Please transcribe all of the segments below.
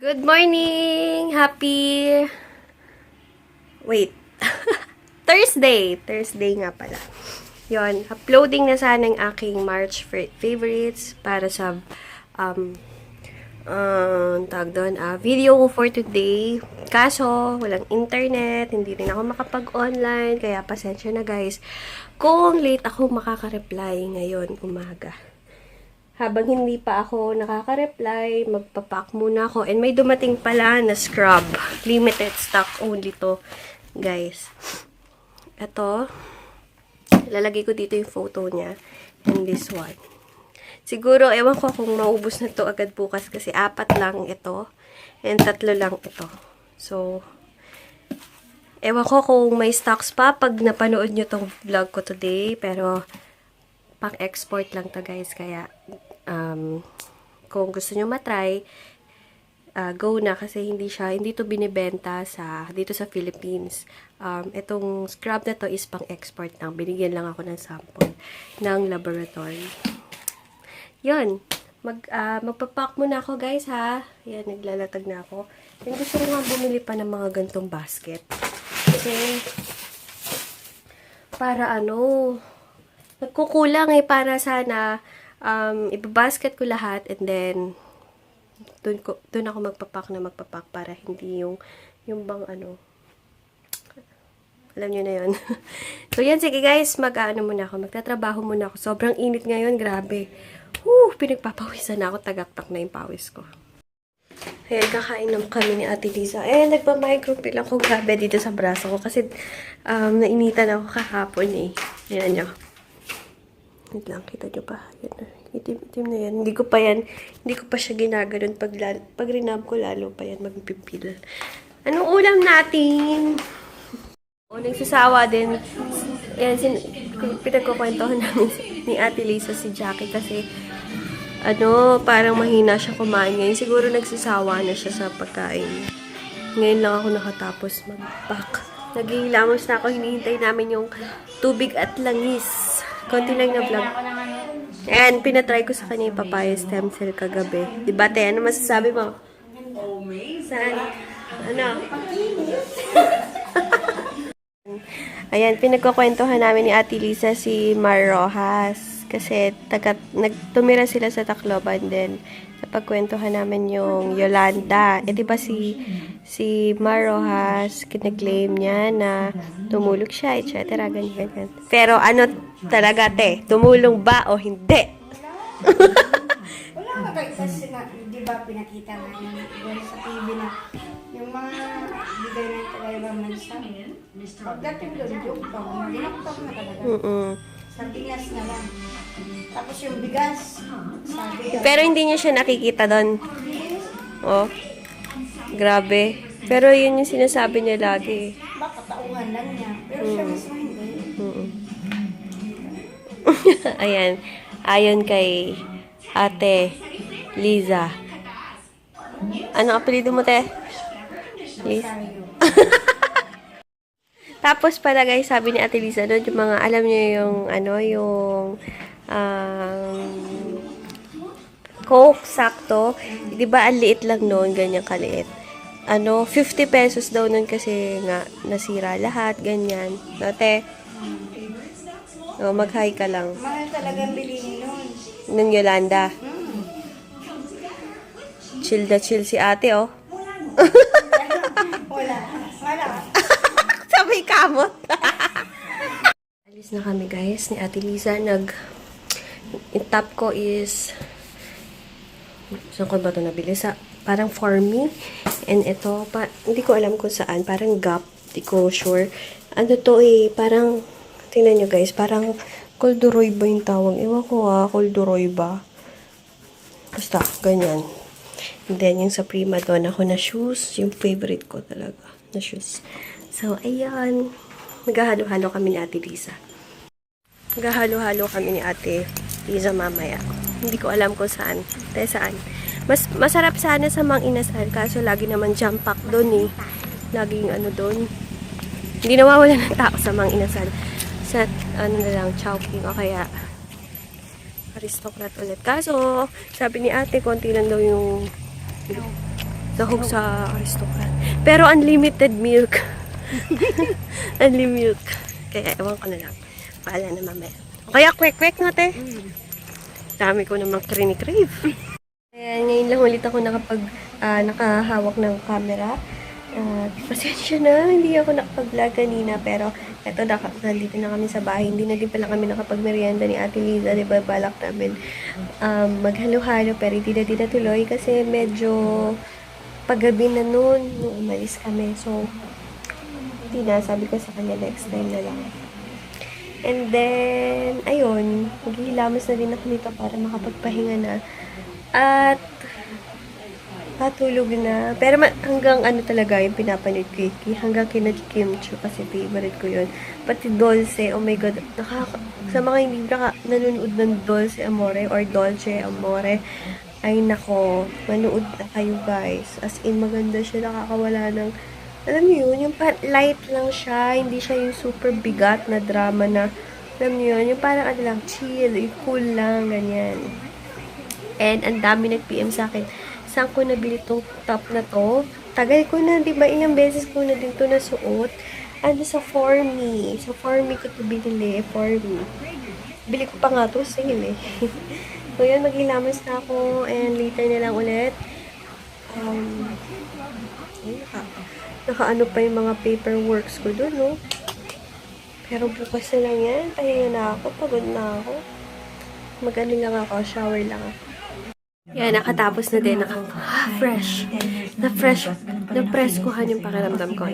Good morning! Happy... Wait. Thursday! Thursday nga pala. Yon, uploading na sana ang aking March favorites para sa tag doon, video ko for today. Kaso, walang internet, hindi rin ako makapag-online, kaya pasensya na guys. Kung late ako makaka-reply ngayon umaga. Habang hindi pa ako nakaka-reply, magpapak muna ako. And may dumating pala na scrub. Limited stock only to, guys. Ito. Lalagay ko dito yung photo niya. And this one. Siguro, ewan ko kung maubos na to agad bukas kasi 4 lang ito. And 3 lang ito. So, ewan ko kung may stocks pa pag napanood nyo tong vlog ko today. Pero, pang-export lang to guys. Kaya, kung gusto nyo matry, go na kasi hindi to binibenta dito sa Philippines. Itong scrub na to is pang-export lang. Binigyan lang ako ng sample ng laboratory. Yun. Magpapak muna ako guys ha. Yan, naglalatag na ako. And gusto ko nga bumili pa ng mga gantong basket. Kasi, para nagkukulang para sana ibabasket ko lahat and then doon ako magpapak para hindi yung bang alam nyo na yun. So yan, sige guys, muna ako, magtatrabaho muna ako. Sobrang init ngayon, grabe. Pinagpapawisan na ako, tagaktak na yung pawis ko. Ayan, kakain naman kami ni Ate Liza. Nagpa-micropeel ako, grabe dito sa braso ko kasi nainitan ako kahapon eh. Ayan nyo. Wait lang, kita nyo pa. Yan, itim na yan. Hindi ko pa siya ginaganon. Pag rinab ko, lalo pa yan magpipil. Anong ulam natin? Nagsasawa din. Yan, pinagkukwentohan namin ni Ate Lisa si Jackie kasi parang mahina siya kumain ngayon. Siguro nagsasawa na siya sa pagkain. Ngayon lang ako nakatapos mag-pack. Naghihilamos na ako. Hinihintay namin yung tubig at langis. Konti lang na vlog. And, pinatry ko sa kanya yung papaya stem cell kagabi. Diba, te? Ano masasabi mo? Saan? Ayan, pinagkukwentuhan namin ni Ate Lisa si Mar Rojas. Kasi, tumira sila sa Tacloban din. Napagkwentuhan namin yung Yolanda. Diba si Mar Rojas, kinaklaim niya na tumulog siya, etc. Ganyan. Pero talaga, te? Tumulong ba o hindi? Wala ka kasi di ba pinakita nga yung sa TV na yung mga bigay na talagang mansa. Pagdating doon, yung ginaktok na talaga. Sardinas na lang. Tapos yung bigas, sabi. Pero hindi niya siya nakikita doon. Oh. Grabe. Pero yun yung sinasabi niya lagi. Baka tauhan lang niya. Pero siya mismo hindi. Ayan. Ayon kay Ate Liza. Ano apelido mo, te? Liza. Tapos pala guys, sabi ni Ate Liza doon, yung mga, alam niyo yung Coke, sakto. Di ba, ang liit lang noon, ganyan kaliit. 50 pesos daw nun kasi nga, nasira lahat, ganyan. Dati, mag-hi ka lang. Mahal talagang bilhin nun. Nung Yolanda. Chill na chill si ate, oh. Wala. Sabay kamot. Alis na kami, guys, ni Ate Liza. Yung top ko is, saan ko ba ito nabili? Parang for me. And ito, hindi ko alam kung saan. Parang Gap. Hindi ko sure. Parang, tingnan nyo guys, parang Colduroy ba yung tawag? Ewan ko Colduroy ba? Basta, ganyan. And then, yung sa Prima Donna ko na shoes. Yung favorite ko talaga na shoes. So, ayan. Naghahalo-halo kami ni Ate Liza. Naghahalo-halo kami ni Ate Liza mamaya. Hindi ko alam kung saan. Saan. Masarap sana sa Mang Inasal. Kaso, lagi naman jam pack doon eh. Laging doon. Hindi nawawala ng tao sa Mang Inasal. Sa na lang, Chowking o kaya aristocrat ulit. Kaso, sabi ni ate, konti lang daw yung Sahog sa aristocrat. Pero unlimited milk. Unlimited milk. Kaya ewan ko na lang. Paala na mamaya. Kaya kwek-kwek na, te. Dami ko namang crave. Ayan, ngayon lang ulit ako nakahawak ng camera. Pasensya na, hindi ako nakapag-vlog kanina, pero eto, nandito na kami sa bahay. Hindi na din pala kami nakapag-merienda ni Ate Liza, diba, balak namin maghalo-halo, pero hindi na din natuloy kasi medyo paggabi na noon nung umalis kami. So, hindi na, sabi ko sa kanya, next time na lang. And then, ayun, maghihilamos na din ako nito para makapagpahinga na. At, patulog na. Pero hanggang ano talaga yung pinapanood ko, hanggang kina Kimchi kasi favorite ko yun. Pati Dolce, oh my god, sa mga hindi nanonood ng Dolce Amore or Dolce Amore, ay nako, manood na kayo guys. As in, maganda siya, nakakawala ng, alam niyo yun, yung light lang siya, hindi siya yung super bigat na drama na, alam niyo yun, yung parang ano lang, chill, yung cool lang, ganyan. And ang dami nag-PM sa akin, saan ko nabili tong top na to? Tagal ko na, di ba? Ilang beses ko na din to nasuot. Ano sa For Me. Sa For Me ko to binili. For Me. Bili ko pa nga to, sale eh. So yun, maghilamos na ako and later na lang ulit. Nakaano pa yung mga paperworks ko dun, no? Pero bukas na lang yan. Pahinga na ako. Pagod na ako. Mag-ano lang ako. Shower lang ako. Yan, nakatapos na din. Fresh. Na-fresh kuhan yung pakiramdam ko.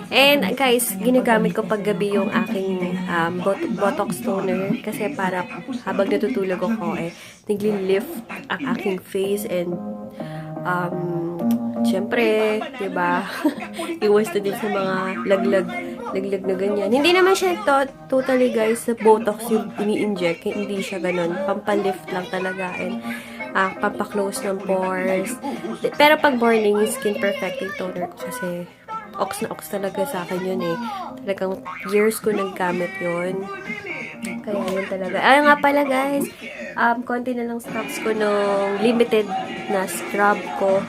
And guys, ginagamit ko paggabi yung aking Botox toner. Kasi para habang natutulog ako, nagli-lift ang aking face and syempre, diba, iwas na din sa mga laglag na ganyan. Hindi naman siya totally guys, na Botox yung ini-inject. Hindi siya ganun. Pampalift lang talaga and pampaklose ng pores. Pero pag morning, yung skin perfecting toner ko kasi ox na ox talaga sa akin yun eh. Talagang years ko naggamit yun. Kaya yun talaga. Ay nga pala guys, konti na lang stocks ko nung limited na scrub ko.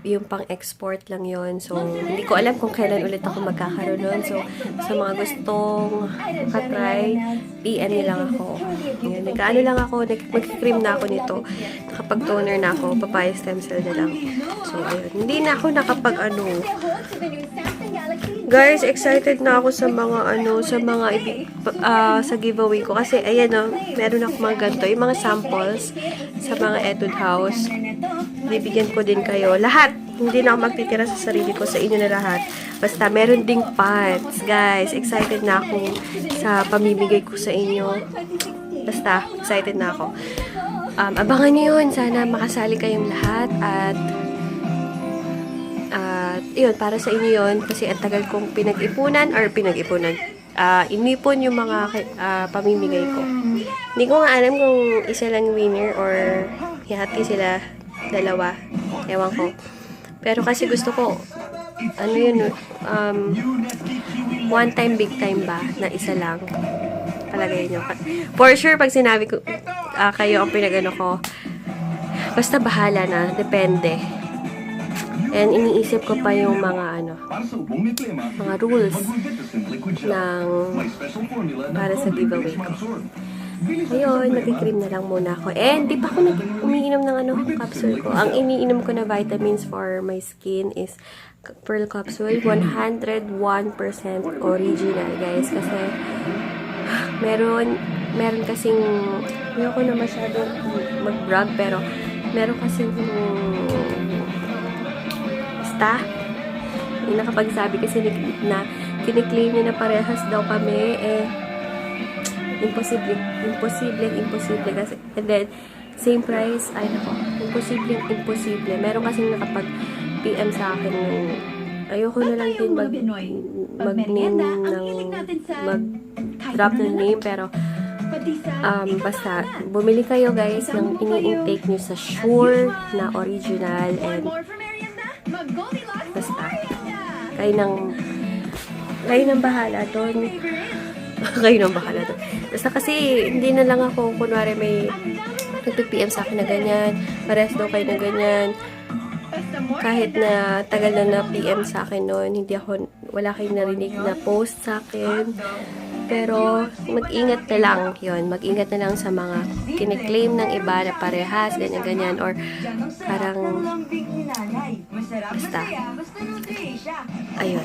Yung pang-export lang yon. So, hindi ko alam kung kailan ulit ako magkakaroon nun. So, sa mga gustong katry, PM nyo lang ako. Yan, nagkaano lang ako, mag-cream na ako nito. Nakapag-toner na ako, papaya stem cell na lang. So, ayun. Hindi na ako nakapag-ano. Guys, excited na ako sa mga sa giveaway ko. Kasi, ayan o, meron ako mga ganito. Yung mga samples sa mga Etude House. Bibigyan ko din kayo. Lahat. Hindi na ako magtitira sa sarili ko, sa inyo na lahat. Basta, meron ding pants. Guys, excited na ako sa pamimigay ko sa inyo. Basta, excited na ako. Abangan nyo yun. Sana makasali kayong lahat. At yun, para sa inyo yun. Kasi ang tagal kong inipon yung mga pamimigay ko. Hindi ko nga alam kung isa lang winner or hihati sila dalawa. Ewan ko. Pero kasi gusto ko, ano yun, one time, big time ba, na isa lang. Palagay nyo. For sure, pag sinabi ko, kayo ang pinag-ano ko, basta bahala na, depende. And iniisip ko pa yung mga mga rules ng para sa giveaway ko. Ayun, nag-cream na lang muna ako. And di pa ako umiinom ng capsule ko. Ang iniinom ko na vitamins for my skin is Pearl Capsule. 101% original, guys. Kasi meron kasing ayoko na masyado mag-brag, pero meron kasing yung nakapagsabi kasi na kiniklaim niya na parehas daw kami, imposible kasi, and then same price, ay nako, imposible. Meron kasing nakapag-PM sa akin yung ayoko na lang din mag-drop ng name, pero basta bumili kayo guys ng ini-intake nyo sa Sure na original, and basta kayo nang bahala doon. Kayo nang bahala doon. Basta kasi hindi na lang ako, kunwari may nag-PM sa akin na ganyan, parehas daw kayo na ganyan, kahit na tagal na PM sa akin noon, wala kayong narinig na post sa akin. Pero, mag-ingat na lang yun. Mag-ingat na lang sa mga kiniklaim ng iba na parehas, ganyan-ganyan, or parang, basta, ayun.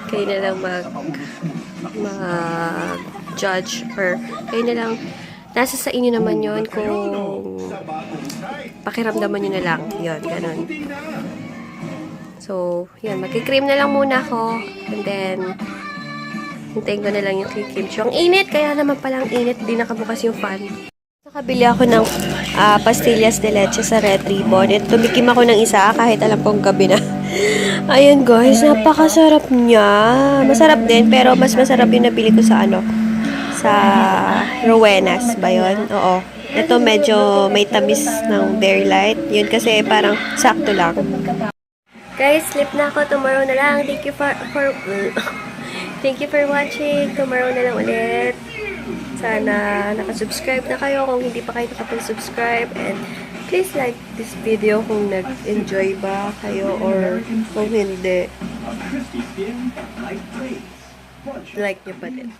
Kayo na lang mag-judge, or kayo na lang, nasa sa inyo naman yun kung pakiramdaman nyo na lang. Yun, ganun. So, yun, magkikream na lang muna ako, and then, hintayin ko na lang yung kimchi. Ang init, kaya naman palang init, di nakabukas yung fan. Nakabili ako ng pastillas de leche sa Red Ribbon. At tumikim ako ng isa kahit alam kong gabi na. Ayun guys, napakasarap niya. Masarap din, pero mas masarap yung nabili ko sa sa Rowenas ba yun? Oo. Ito medyo may tamis ng Berry Light. Yun kasi parang sakto lang. Guys, sleep na ako. Tomorrow na lang. Thank you for watching. Tomorrow na lang ulit. Sana nakasubscribe na kayo kung hindi pa kayo nakapag-subscribe. And please like this video kung nag-enjoy ba kayo or kung hindi. Like nyo pa din.